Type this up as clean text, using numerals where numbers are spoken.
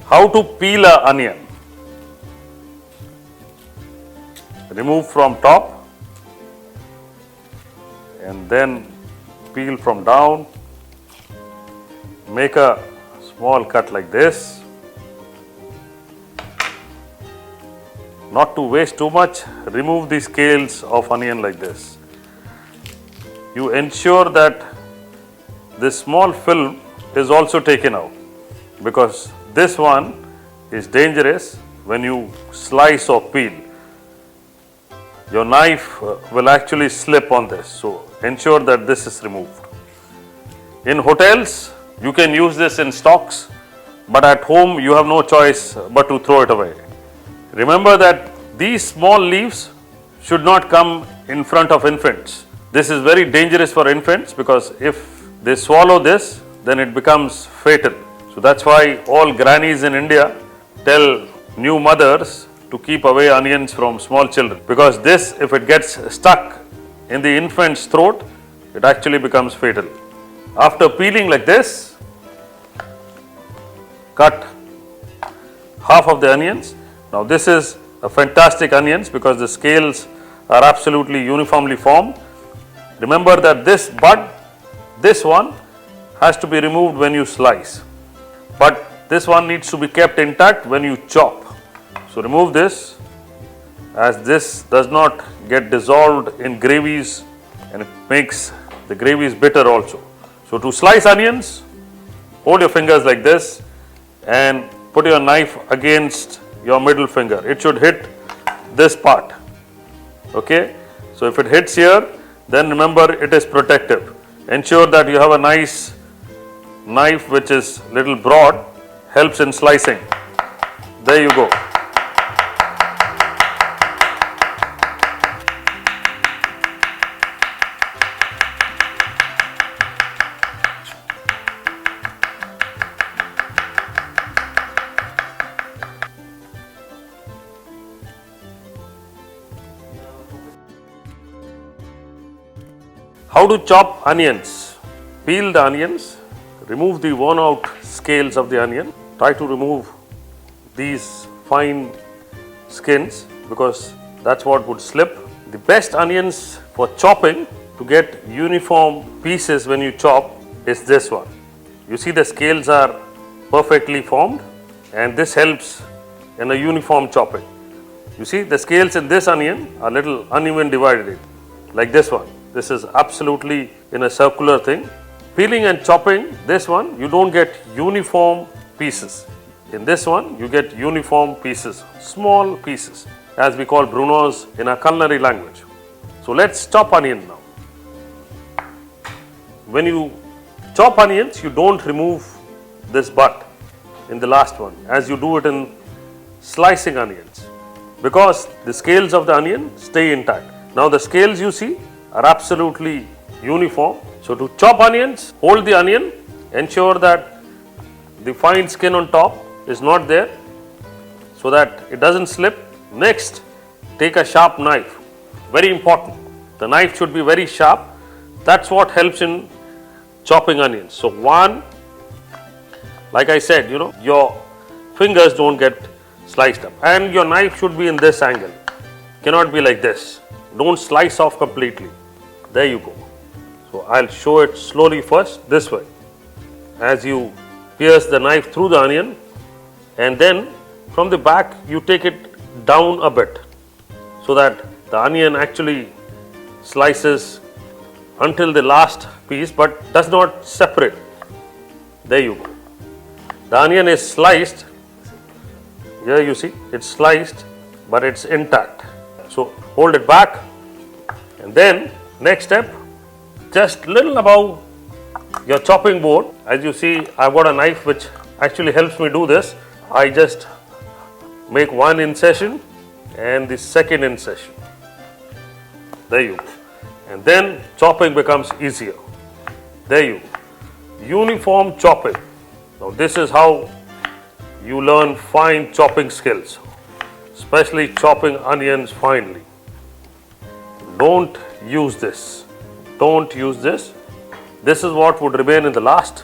How to peel an onion? Remove from top and then peel from down. Make a small cut like this. Not to waste too much, remove the scales of onion like this. You ensure that this small film is also taken out, because this one is dangerous when you slice or peel. Your knife will actually slip on this, so ensure that this is removed. In hotels, you can use this in stocks, but at home you have no choice but to throw it away. Remember that these small leaves should not come in front of infants. This is very dangerous for infants, because if they swallow this, then it becomes fatal. So that's why all grannies in India tell new mothers to keep away onions from small children, because this, if it gets stuck in the infant's throat, it actually becomes fatal. After peeling like this, cut half of the onions. Now this is a fantastic onions because the scales are absolutely uniformly formed. Remember that this bud, this one has to be removed when you slice, but this one needs to be kept intact when you chop. So remove this, as this does not get dissolved in gravies and it makes the gravies bitter also. So to slice onions, hold your fingers like this and put your knife against your middle finger. It should hit this part. Okay, so if it hits here, then remember it is protective. Ensure that you have a nice knife which is little broad, helps in slicing. There you go. How to chop onions? Peel the onions, remove the worn out scales of the onion. Try to remove these fine skins, because that's what would slip. The best onions for chopping to get uniform pieces when you chop is this one. You see the scales are perfectly formed, and this helps in a uniform chopping. You see the scales in this onion are little uneven divided, like this one. This is absolutely in a circular thing. Peeling and chopping this one, you don't get uniform pieces. In this one, you get uniform pieces, small pieces, as we call brunoise in our culinary language. So let's chop onion now. When you chop onions, you don't remove this butt in the last one, as you do it in slicing onions, because the scales of the onion stay intact. Now the scales you see are absolutely uniform. So to chop onions, hold the onion, ensure that the fine skin on top is not there, so that it doesn't slip. Next, take a sharp knife. Very important. The knife should be very sharp. That's what helps in chopping onions. So one, like I said, your fingers don't get sliced up, and your knife should be in this angle. Cannot be like this. Don't slice off completely. There you go. So I'll show it slowly first, this way. As you pierce the knife through the onion, and then from the back you take it down a bit, so that the onion actually slices until the last piece, but does not separate. There you go. The onion is sliced. Here you see it's sliced, but it's intact. So hold it back, and then next step, just little above your chopping board. As you see, I've got a knife which actually helps me do this. I just make one incision and the second incision. There you go. And then chopping becomes easier. There you go. Uniform chopping. Now this is how you learn fine chopping skills, especially chopping onions finely. Don't use this. Don't use this. This is what would remain in the last.